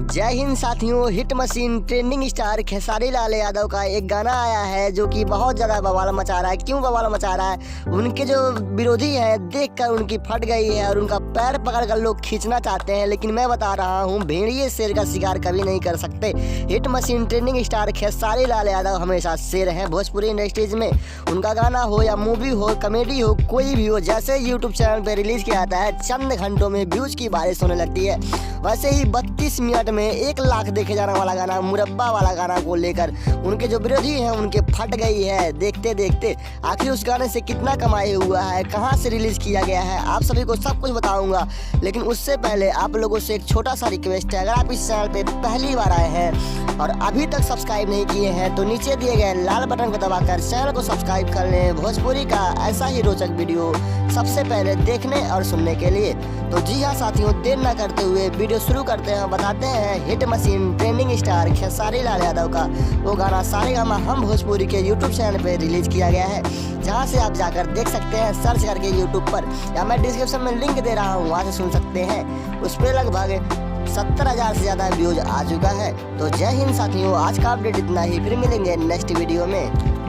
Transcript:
जय हिंद साथियों। Hit machine trending star Khesari Lal Yadav का एक गाना आया है जो कि बहुत ज़्यादा बवाल मचा रहा है। क्यों बवाल मचा रहा है? उनके जो विरोधी हैं देखकर उनकी फट गई है और उनका पैर पकड़कर लोग खींचना चाहते हैं, लेकिन मैं बता रहा हूँ भेड़िए शेर का शिकार कभी नहीं कर सकते। Hit machine trending star Khesari Lal Yadav हमेशा शेर हैं भोजपुरी इंडस्ट्रीज में। उनका गाना हो या मूवी हो, कॉमेडी हो, कोई भी हो, जैसे यूट्यूब चैनल पर रिलीज किया जाता है चंद घंटों में व्यूज की बारिश होने लगती है। वैसे ही 32 मिनट में 1 लाख देखे जाने वाला गाना मुरब्बा वाला गाना को लेकर उनके जो विरोधी हैं उनके फट गई है देखते देखते। आखिर उस गाने से कितना कमाई हुआ है, कहां से रिलीज किया गया है, आप सभी को सब कुछ बताऊंगा। लेकिन उससे पहले आप लोगों से एक छोटा सा रिक्वेस्ट है, अगर आप इस चैनल पे पहली बार आए हैं और अभी तक सब्सक्राइब नहीं किए हैं तो नीचे दिए गए लाल बटन को दबाकर चैनल को सब्सक्राइब कर लें भोजपुरी का ऐसा ही रोचक वीडियो सबसे पहले देखने और सुनने के लिए। तो जी हाँ साथियों, देर न करते हुए वीडियो शुरू करते हैं। बताते हैं hit machine trending star Khesari Lal Yadav का वो गाना सारेगामा हम भोजपुरी के यूट्यूब चैनल पे रिलीज किया गया है, जहां से आप जाकर देख सकते हैं सर्च करके यूट्यूब पर, या मैं डिस्क्रिप्शन में लिंक दे रहा हूं, वहां से सुन सकते हैं। उस पर लगभग 70,000 से ज़्यादा व्यूज आ चुका है। तो जय हिंद साथियों, आज का अपडेट इतना ही, फिर मिलेंगे नेक्स्ट वीडियो में।